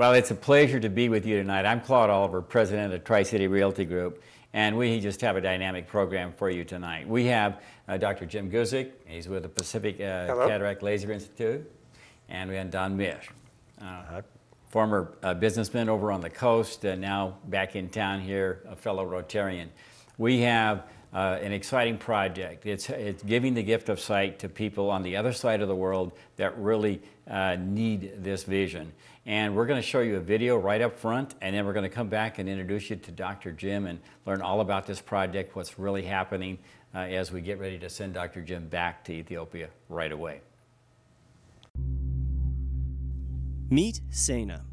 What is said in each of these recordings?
Well, it's a pleasure to be with you tonight. I'm Claude Oliver, president of Tri-City Realty Group, and we just have a dynamic program for you tonight. We have Dr. Jim Guzik. He's with the Pacific Cataract Laser Institute, and we have Don Mish, former businessman over on the coast, now back in town here, a fellow Rotarian. We have an exciting project. It's giving the gift of sight to people on the other side of the world that really need this vision. And we're going to show you a video right up front, and then we're going to come back and introduce you to Dr. Jim and learn all about this project, what's really happening as we get ready to send Dr. Jim back to Ethiopia right away. Meet Sena.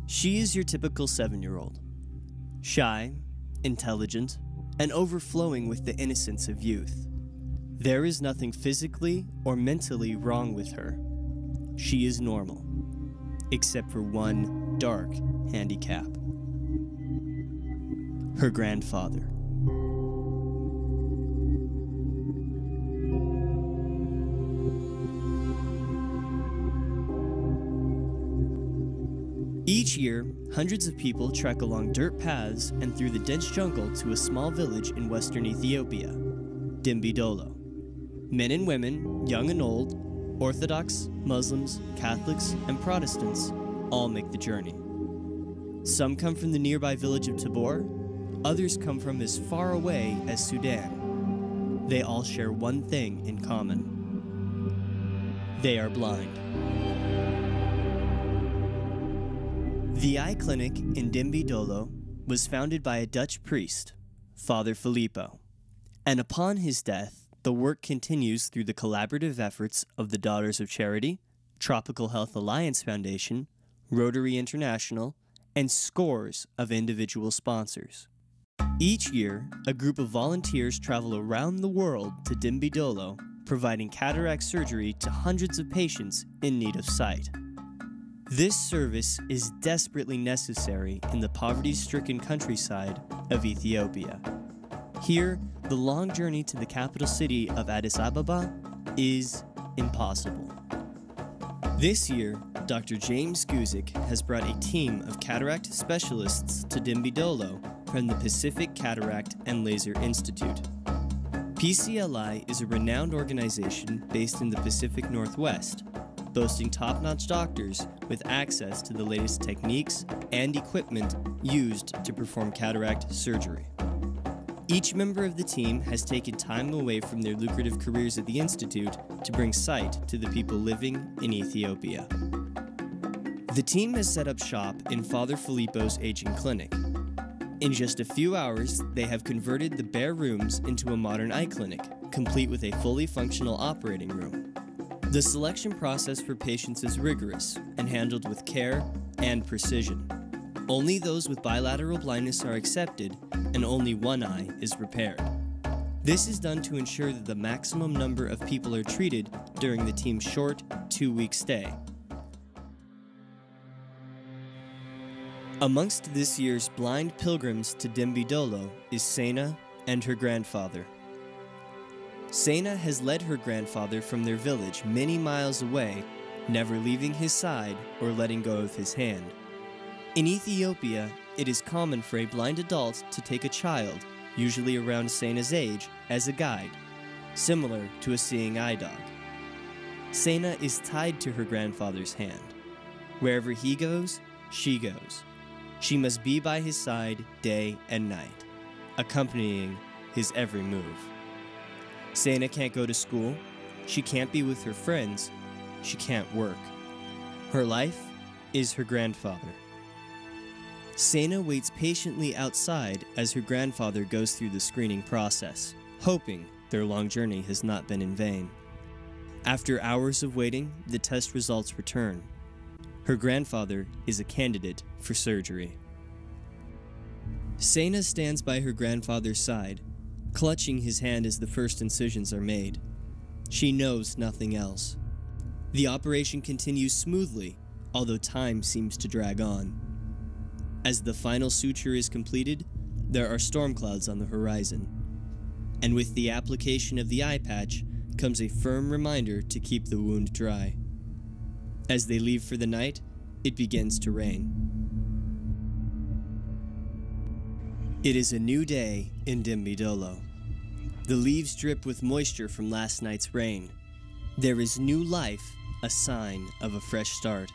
She is your typical 7-year-old. Shy, intelligent, and overflowing with the innocence of youth. There is nothing physically or mentally wrong with her. She is normal, except for one dark handicap. Her grandfather. Each year, hundreds of people trek along dirt paths and through the dense jungle to a small village in western Ethiopia, Dimbidolo. Men and women, young and old, Orthodox, Muslims, Catholics, and Protestants all make the journey. Some come from the nearby village of Tabor, others come from as far away as Sudan. They all share one thing in common. They are blind. The eye clinic in Dimbidolo was founded by a Dutch priest, Father Filippo, and upon his death, the work continues through the collaborative efforts of the Daughters of Charity, Tropical Health Alliance Foundation, Rotary International, and scores of individual sponsors. Each year, a group of volunteers travel around the world to Dimbidolo, providing cataract surgery to hundreds of patients in need of sight. This service is desperately necessary in the poverty-stricken countryside of Ethiopia. Here, the long journey to the capital city of Addis Ababa is impossible. This year, Dr. James Guzik has brought a team of cataract specialists to Dimbidolo from the Pacific Cataract and Laser Institute. PCLI is a renowned organization based in the Pacific Northwest, boasting top-notch doctors with access to the latest techniques and equipment used to perform cataract surgery. Each member of the team has taken time away from their lucrative careers at the Institute to bring sight to the people living in Ethiopia. The team has set up shop in Father Filippo's aging clinic. In just a few hours, they have converted the bare rooms into a modern eye clinic, complete with a fully functional operating room. The selection process for patients is rigorous and handled with care and precision. Only those with bilateral blindness are accepted, and only one eye is repaired. This is done to ensure that the maximum number of people are treated during the team's short 2-week stay. Amongst this year's blind pilgrims to Dimbidolo is Sena and her grandfather. Sena has led her grandfather from their village many miles away, never leaving his side or letting go of his hand. In Ethiopia, it is common for a blind adult to take a child, usually around Sena's age, as a guide, similar to a seeing eye dog. Sena is tied to her grandfather's hand. Wherever he goes, she goes. She must be by his side day and night, accompanying his every move. Sena can't go to school, she can't be with her friends, she can't work. Her life is her grandfather. Sena waits patiently outside as her grandfather goes through the screening process, hoping their long journey has not been in vain. After hours of waiting, the test results return. Her grandfather is a candidate for surgery. Sena stands by her grandfather's side, clutching his hand as the first incisions are made. She knows nothing else. The operation continues smoothly, although time seems to drag on. As the final suture is completed, there are storm clouds on the horizon. And with the application of the eye patch comes a firm reminder to keep the wound dry. As they leave for the night, it begins to rain. It is a new day in Dimbidolo. The leaves drip with moisture from last night's rain. There is new life, a sign of a fresh start.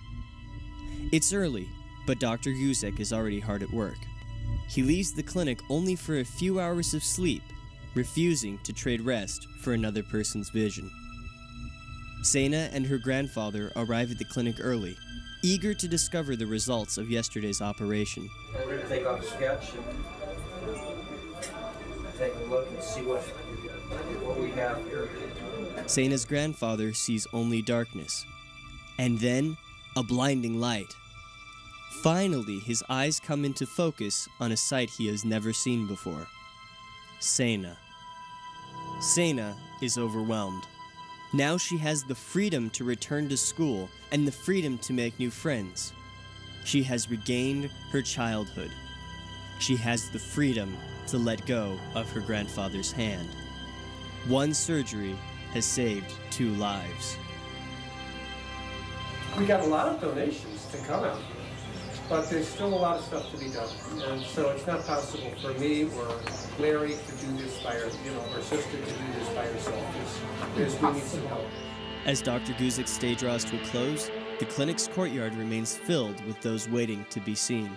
It's early, but Dr. Guzek is already hard at work. He leaves the clinic only for a few hours of sleep, refusing to trade rest for another person's vision. Sena and her grandfather arrive at the clinic early, eager to discover the results of yesterday's operation. We're going to take off a sketch and take a look and see what we have here. Sena's grandfather sees only darkness, and then a blinding light. Finally, his eyes come into focus on a sight he has never seen before. Sena. Sena is overwhelmed. Now she has the freedom to return to school and the freedom to make new friends. She has regained her childhood. She has the freedom to let go of her grandfather's hand. One surgery has saved 2 lives. We got a lot of donations to come out here, but there's still a lot of stuff to be done. And so it's not possible for me or Larry to do this by her sister to do this by herself. We need some help. As Dr. Guzek's stay draws to a close, the clinic's courtyard remains filled with those waiting to be seen.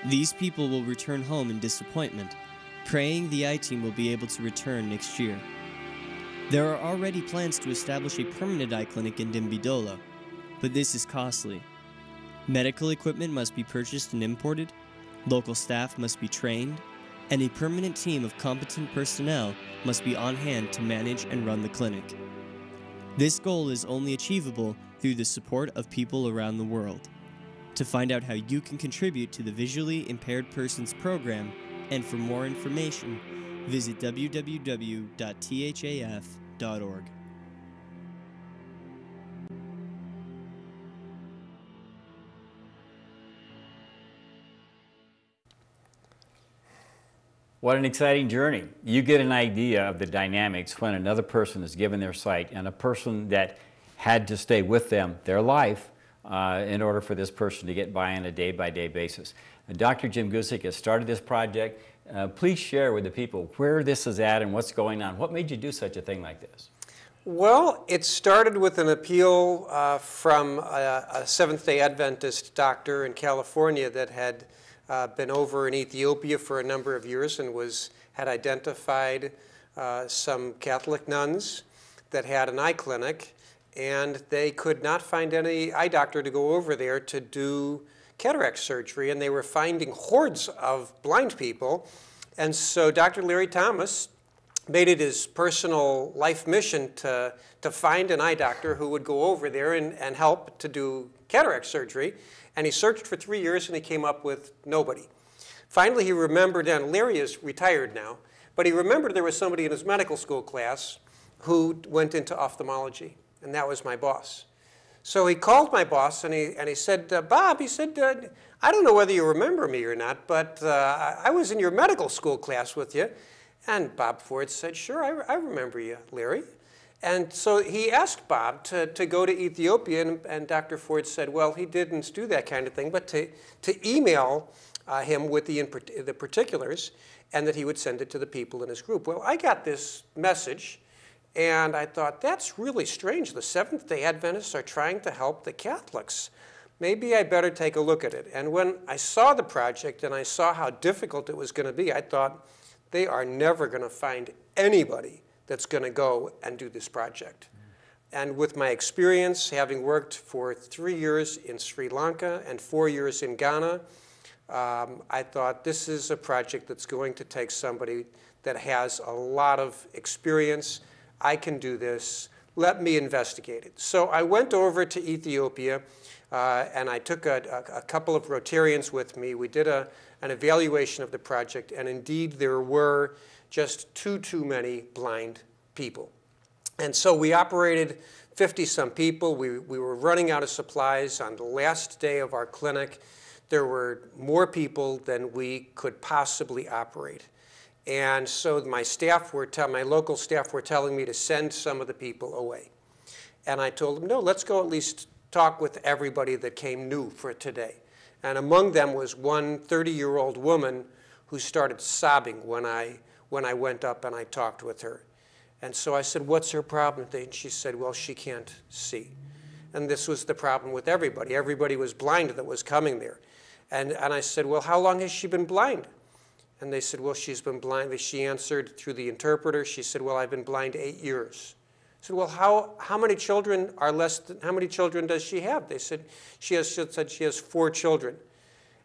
These people will return home in disappointment, praying the I-Team will be able to return next year. There are already plans to establish a permanent eye clinic in Dimbidolo, but this is costly. Medical equipment must be purchased and imported, local staff must be trained, and a permanent team of competent personnel must be on hand to manage and run the clinic. This goal is only achievable through the support of people around the world. To find out how you can contribute to the Visually Impaired Persons Program, and for more information, visit www.thaf.org. What an exciting journey. You get an idea of the dynamics when another person is given their sight and a person that had to stay with them their life in order for this person to get by on a day-by-day basis. Dr. Jim Guzek has started this project. Please share with the people where this is at and what's going on. What made you do such a thing like this? Well, it started with an appeal from a Seventh-day Adventist doctor in California that had been over in Ethiopia for a number of years and had identified some Catholic nuns that had an eye clinic, and they could not find any eye doctor to go over there to do cataract surgery, and they were finding hordes of blind people. And so Dr. Larry Thomas made it his personal life mission to find an eye doctor who would go over there and help to do cataract surgery. And he searched for 3 years and he came up with nobody. Finally, he remembered, and Larry is retired now, but he remembered there was somebody in his medical school class who went into ophthalmology, and that was my boss. So he called my boss and he said, Bob, he said, I don't know whether you remember me or not, but I was in your medical school class with you. And Bob Ford said, sure, I remember you, Larry. And so he asked Bob to go to Ethiopia, and Dr. Ford said, well, he didn't do that kind of thing, but to email him with the particulars, and that he would send it to the people in his group. Well, I got this message, and I thought, that's really strange. The Seventh-day Adventists are trying to help the Catholics. Maybe I better take a look at it. And when I saw the project and I saw how difficult it was going to be, I thought, they are never going to find anybody that's going to go and do this project. And with my experience, having worked for 3 years in Sri Lanka and 4 years in Ghana, I thought this is a project that's going to take somebody that has a lot of experience. I can do this. Let me investigate it. So I went over to Ethiopia, and I took a couple of Rotarians with me. We did an evaluation of the project, and indeed there were just too many blind people. And so we operated 50-some people. We were running out of supplies on the last day of our clinic. There were more people than we could possibly operate. And so my local staff were telling me to send some of the people away. And I told them, no, let's go at least talk with everybody that came new for today. And among them was one 30-year-old woman who started sobbing when I went up and I talked with her. And so I said, what's her problem? And she said, well, she can't see. And this was the problem with everybody. Everybody was blind that was coming there. And I said, well, how long has she been blind? And they said, well, she's been blind. She answered through the interpreter. She said, well, I've been blind 8 years. I said, well, how many children are less than, how many children does she have? They said, she has 4 children.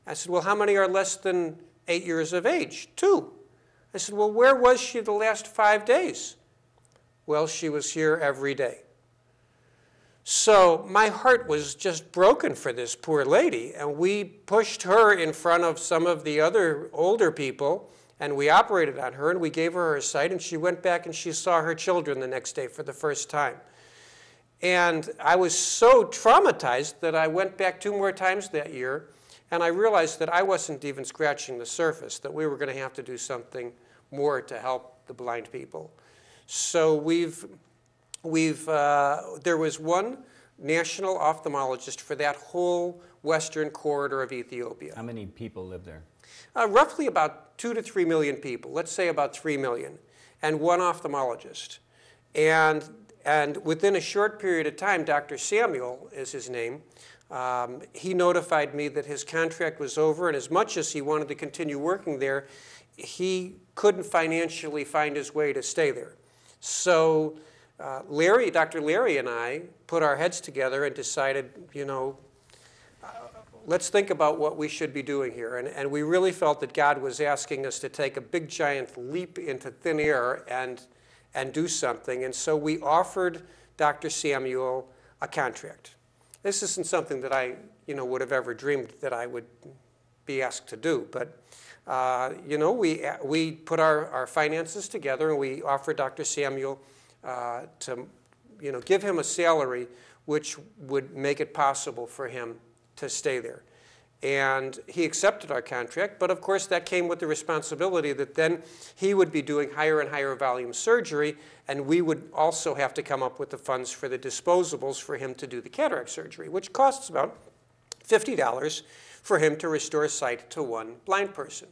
I said, well, how many are less than 8 years of age? 2. I said, well, where was she the last 5 days? Well, she was here every day. So my heart was just broken for this poor lady, and we pushed her in front of some of the other older people, and we operated on her, and we gave her her sight, and she went back and she saw her children the next day for the first time. And I was so traumatized that I went back 2 more times that year, and I realized that I wasn't even scratching the surface, that we were going to have to do something more to help the blind people. So there was one national ophthalmologist for that whole western corridor of Ethiopia. How many people live there? Roughly about 2 to 3 million people, let's say about 3 million, and one ophthalmologist. And within a short period of time, Dr. Samuel is his name, he notified me that his contract was over, and as much as he wanted to continue working there, he couldn't financially find his way to stay there. So Dr. Larry and I put our heads together and decided, you know, let's think about what we should be doing here. And we really felt that God was asking us to take a big, giant leap into thin air and do something. And so we offered Dr. Samuel a contract. This isn't something that I, you know, would have ever dreamed that I would be asked to do. But, you know, we put our finances together, and we offered Dr. Samuel to, you know, give him a salary which would make it possible for him to stay there. And he accepted our contract, but of course that came with the responsibility that then he would be doing higher and higher volume surgery, and we would also have to come up with the funds for the disposables for him to do the cataract surgery, which costs about $50 for him to restore sight to one blind person.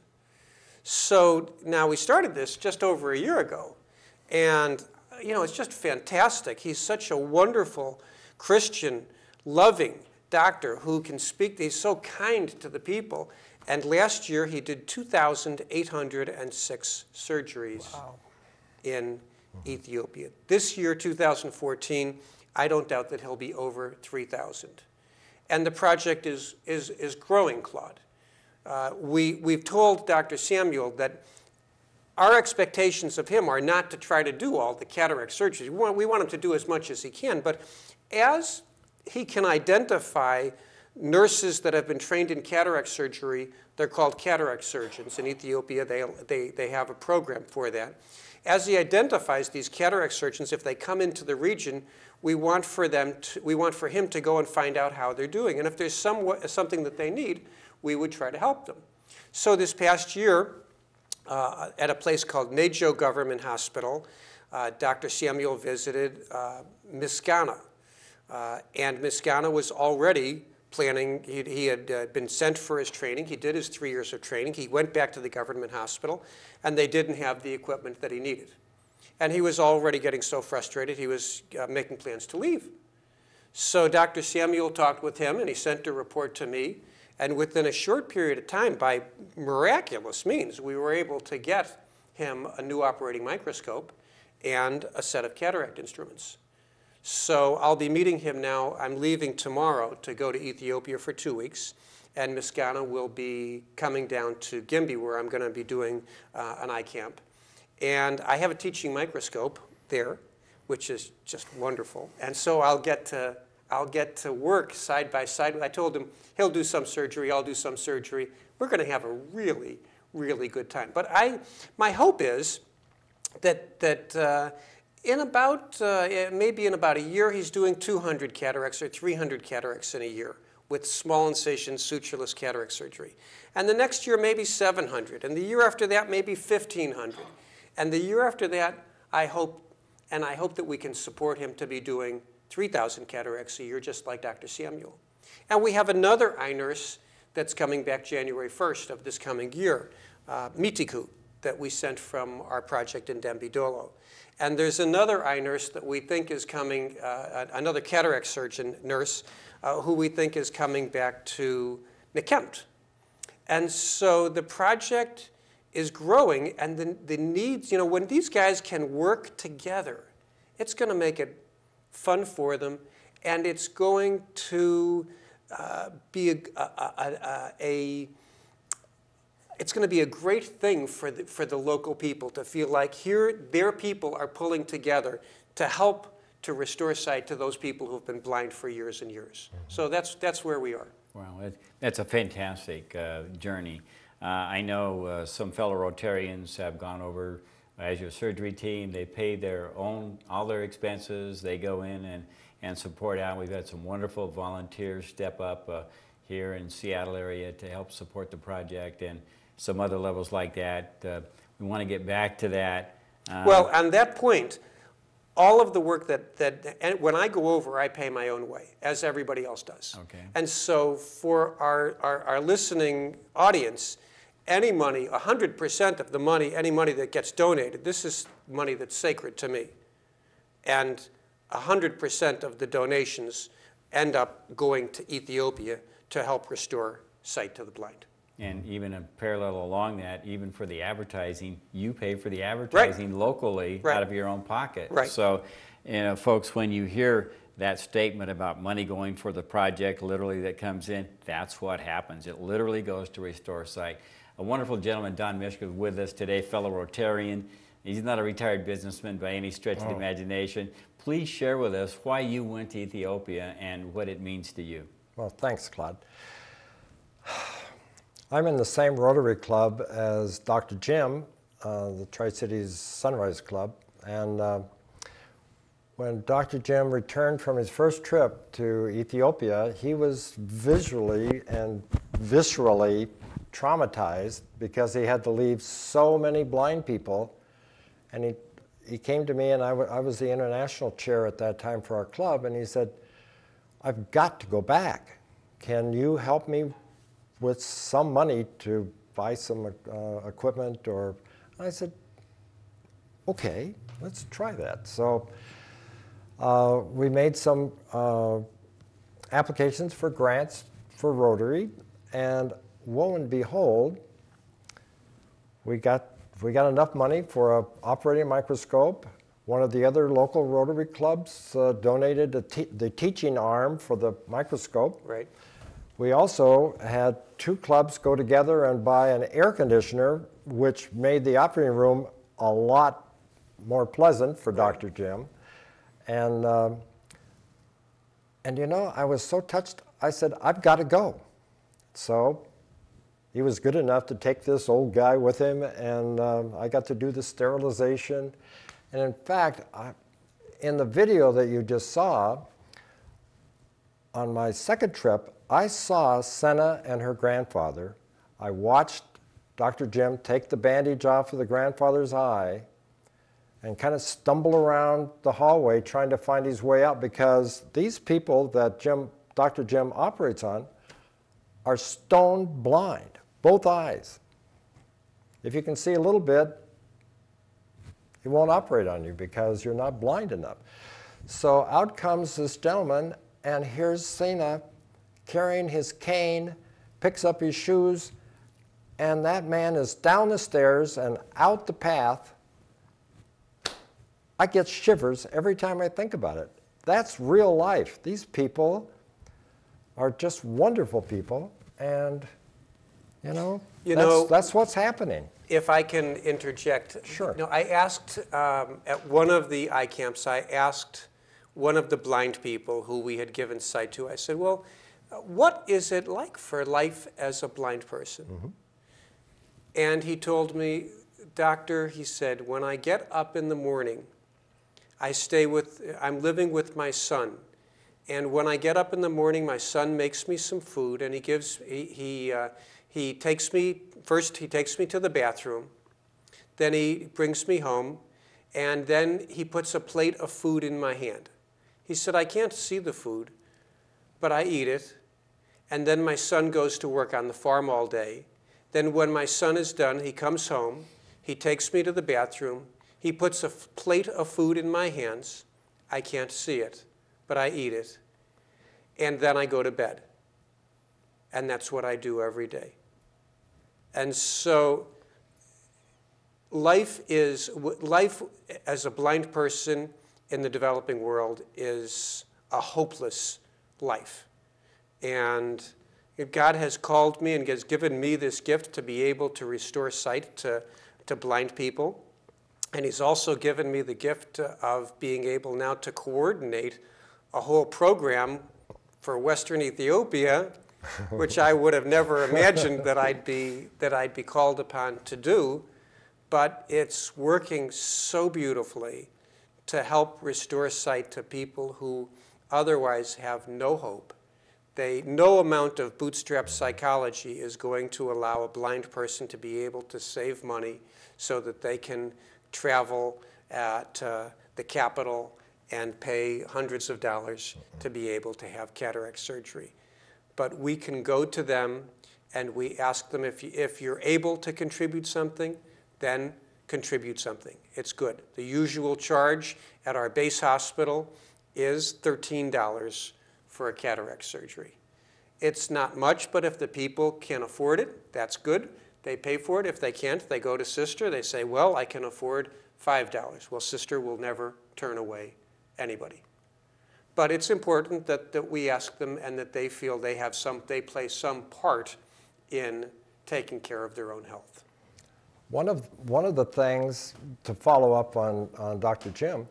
So now we started this just over a year ago, and you know, it's just fantastic. He's such a wonderful Christian, loving doctor who can speak. He's so kind to the people. And last year he did 2,806 surgeries in Ethiopia. This year, 2014, I don't doubt that he'll be over 3,000. And the project is growing, Claude. We've told Dr. Samuel that our expectations of him are not to try to do all the cataract surgeries. We want him to do as much as he can, but as he can identify nurses that have been trained in cataract surgery, they're called cataract surgeons. In Ethiopia, they have a program for that. As he identifies these cataract surgeons, if they come into the region, we want for him to go and find out how they're doing. And if there's something that they need, we would try to help them. So this past year, at a place called Nejo Government Hospital, Dr. Samuel visited Miskana. And Miskana was already planning. He had been sent for his training. He did his 3 years of training. He went back to the government hospital, and they didn't have the equipment that he needed. And he was already getting so frustrated, he was making plans to leave. So Dr. Samuel talked with him, and he sent a report to me. And within a short period of time, by miraculous means, we were able to get him a new operating microscope and a set of cataract instruments. So I'll be meeting him now. I'm leaving tomorrow to go to Ethiopia for 2 weeks. And Miskana will be coming down to Gimbi, where I'm going to be doing an eye camp. And I have a teaching microscope there, which is just wonderful. And so I'll get to work side by side. I told him he'll do some surgery, I'll do some surgery. We're going to have a really, really good time. But my hope is that maybe in about a year, he's doing 200 cataracts or 300 cataracts in a year with small incision sutureless cataract surgery. And the next year, maybe 700. And the year after that, maybe 1,500. And the year after that, I hope that we can support him to be doing 3,000 cataracts a year, just like Dr. Samuel. And we have another eye nurse that's coming back January 1st of this coming year, Mitiku, that we sent from our project in Dembidolo. And there's another eye nurse that we think is coming, another cataract surgeon nurse, who we think is coming back to Nekempt. And so the project is growing, and the needs, when these guys can work together, it's going to make it fun for them, and it's going to be it's going to be a great thing for the local people to feel like here their people are pulling together to help to restore sight to those people who've been blind for years and years. So that's where we are. Wow, that's a fantastic journey. I know some fellow Rotarians have gone over as your surgery team. They pay all their expenses. They go in and support out. We've had some wonderful volunteers step up here in Seattle area to help support the project and some other levels like that. We want to get back to that. Well, on that point, all of the work and when I go over, I pay my own way, as everybody else does. Okay. And so for our listening audience, any money, 100% of the money, any money that gets donated, this is money that's sacred to me. And 100% of the donations end up going to Ethiopia to help restore sight to the blind. And even in parallel along that, even for the advertising, you pay for the advertising locally out of your own pocket. Right. So, folks, when you hear that statement about money going for the project, literally that comes in, that's what happens. It literally goes to restore sight. A wonderful gentleman, Don Mishka, with us today, fellow Rotarian. He's not a retired businessman by any stretch of the imagination. Please share with us why you went to Ethiopia and what it means to you. Well, thanks, Claude. I'm in the same Rotary Club as Dr. Jim, the Tri-Cities Sunrise Club, and when Dr. Jim returned from his first trip to Ethiopia, he was visually and viscerally traumatized because he had to leave so many blind people, and he came to me, and I was the international chair at that time for our club, and he said, "I've got to go back. Can you help me with some money to buy some equipment?" Or I said, "Okay, let's try that." So we made some applications for grants for Rotary, and lo and behold, we got enough money for an operating microscope. One of the other local Rotary clubs donated the teaching arm for the microscope. Right. We also had two clubs go together and buy an air conditioner, which made the operating room a lot more pleasant for Dr. Jim. And I was so touched, I said, "I've got to go." So he was good enough to take this old guy with him, and I got to do the sterilization. And in fact, in the video that you just saw, on my second trip, I saw Senna and her grandfather. I watched Dr. Jim take the bandage off of the grandfather's eye and kind of stumble around the hallway trying to find his way out, because these people that Dr. Jim operates on are stone blind, both eyes. If you can see a little bit, he won't operate on you because you're not blind enough. So out comes this gentleman, and here's Senna carrying his cane, picks up his shoes, and that man is down the stairs and out the path. I get shivers every time I think about it. That's real life. These people are just wonderful people, and that's what's happening. If I can interject. Sure. I asked at one of the eye camps, I asked one of the blind people who we had given sight to, I said, "Well, what is it like for life as a blind person?" Mm-hmm. And he told me, "Doctor," he said, "when I get up in the morning, I'm living with my son. And when I get up in the morning, my son makes me some food, and he takes me to the bathroom, then he brings me home, and then he puts a plate of food in my hand. He said, I can't see the food, but I eat it. And then my son goes to work on the farm all day. Then when my son is done, he comes home. He takes me to the bathroom. He puts a plate of food in my hands. I can't see it, but I eat it. And then I go to bed. And that's what I do every day. And so life as a blind person in the developing world is a hopeless life. And God has called me and has given me this gift to be able to restore sight to blind people. And he's also given me the gift of being able now to coordinate a whole program for Western Ethiopia, which I would have never imagined that I'd be called upon to do. But it's working so beautifully to help restore sight to people who otherwise have no hope. No amount of bootstrap psychology is going to allow a blind person to be able to save money so that they can travel to the capital and pay hundreds of dollars to be able to have cataract surgery. But we can go to them and we ask them, if you're able to contribute something, then contribute something. It's good. The usual charge at our base hospital is $13 for a cataract surgery. It's not much, but if the people can afford it, that's good. They pay for it. If they can't, they go to Sister. They say, well, I can afford $5. Well, Sister will never turn away anybody. But it's important that we ask them and that they feel they play some part in taking care of their own health. One of the things, to follow up on Dr. Jim,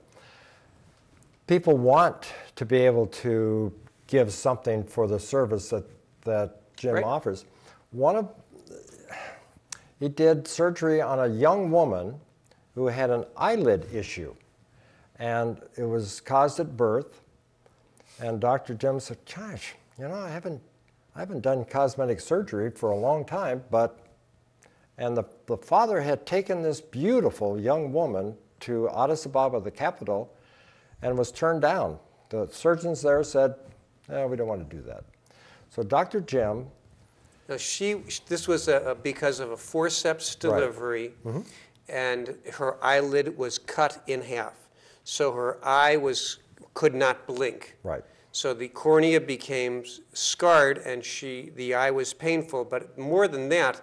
people want to be able to give something for the service that Jim Right. offers. He did surgery on a young woman who had an eyelid issue, and it was caused at birth. And Dr. Jim said, gosh, I haven't done cosmetic surgery for a long time, and the father had taken this beautiful young woman to Addis Ababa, the capital, and was turned down. The surgeons there said, we don't want to do that. So Dr. Jim. Now this was because of a forceps delivery, right. Mm-hmm. And her eyelid was cut in half. So her eye could not blink. Right. So the cornea became scarred and the eye was painful. But more than that,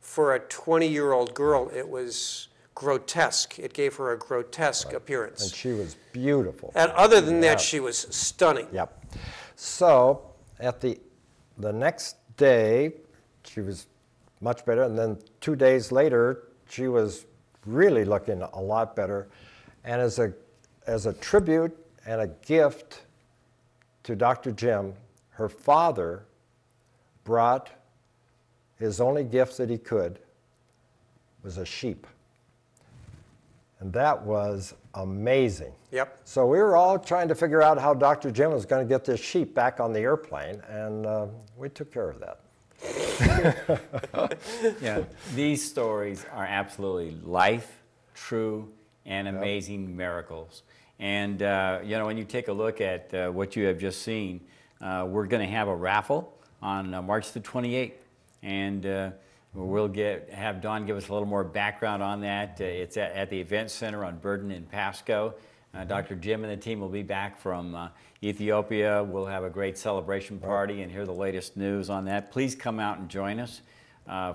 for a 20-year-old girl, it was grotesque. It gave her a grotesque right. appearance. And she was beautiful. And other than that, she was stunning. Yep. So at the next day, she was much better. And then 2 days later, she was really looking a lot better. And as a tribute and a gift to Dr. Jim, her father brought his only gift that he could was a sheep. And that was amazing. Yep. So we were all trying to figure out how Dr. Jim was going to get this sheep back on the airplane, and we took care of that. Yeah, these stories are absolutely life, true, and amazing miracles. And when you take a look at what you have just seen, we're going to have a raffle on March the 28th, and we'll have Dawn give us a little more background on that. It's at the Event Center on Burden in Pasco. Dr. Jim and the team will be back from Ethiopia. We'll have a great celebration party and hear the latest news on that. Please come out and join us.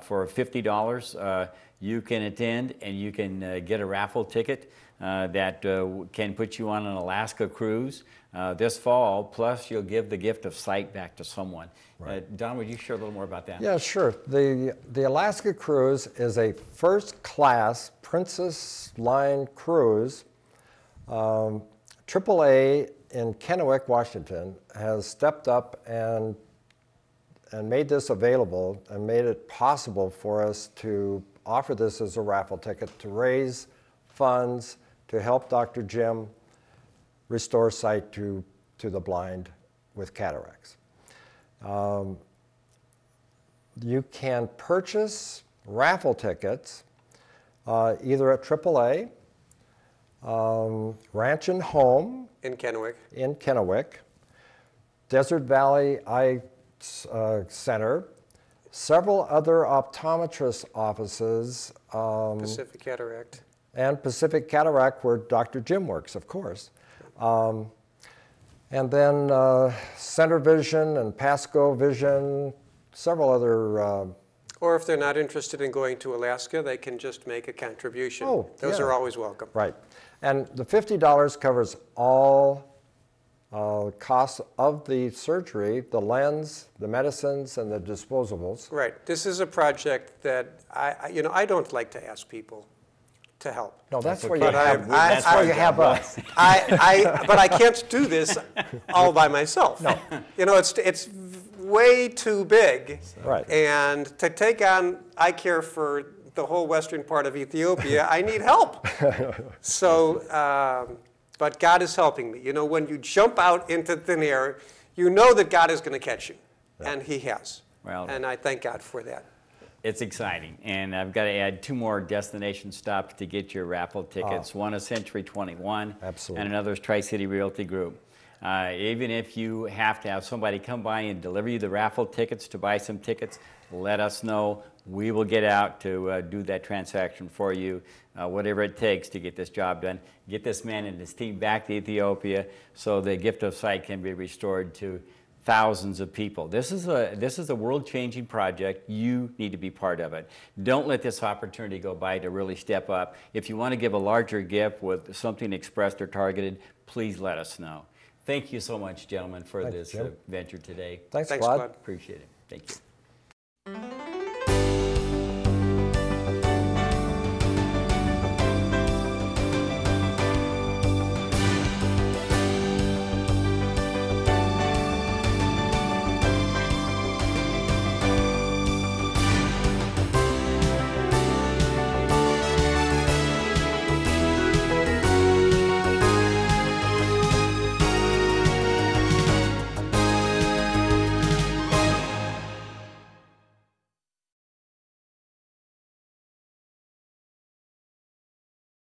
For $50, you can attend and you can get a raffle ticket that can put you on an Alaska cruise this fall, plus you'll give the gift of sight back to someone. Right. Don, would you share a little more about that? Yeah, sure. The Alaska cruise is a first-class Princess Line cruise. AAA in Kennewick, Washington has stepped up and made this available and made it possible for us to offer this as a raffle ticket to raise funds to help Dr. Jim restore sight to the blind with cataracts. You can purchase raffle tickets either at AAA Ranch and Home In Kennewick. in Kennewick, Desert Valley Eye Center, several other optometrist offices, Pacific Cataract. and Pacific Cataract, where Dr. Jim works, of course. And then Center Vision and Pasco Vision, several other. Or if they're not interested in going to Alaska, they can just make a contribution. Oh, Those yeah. are always welcome. Right. And the $50 covers all costs of the surgery, the lens, the medicines, and the disposables. Right. This is a project that I don't like to ask people to help. No, that's where okay. you have, I- that's where you have us. But I can't do this all by myself. No. You know, it's way too big. Right. And to take on eye care for the whole western part of Ethiopia, I need help. So, but God is helping me. You know, when you jump out into thin air, you know that God is going to catch you. And He has. Well, and I thank God for that. it's exciting, and I've got to add 2 more destination stops to get your raffle tickets. One is Century 21, Absolutely. and another is Tri-City Realty Group. Even if you have to have somebody come by and deliver you the raffle tickets to buy some tickets, let us know. We will get out to do that transaction for you, whatever it takes to get this job done. Get this man and his team back to Ethiopia so the gift of sight can be restored to thousands of people. This is a world-changing project. You need to be part of it. Don't let this opportunity go by to really step up. If you want to give a larger gift with something expressed or targeted, please let us know. Thank you so much, gentlemen, for Thank you, this Jim. venture today. Thanks, Thanks, Claude. Claude. Appreciate it. Thank you.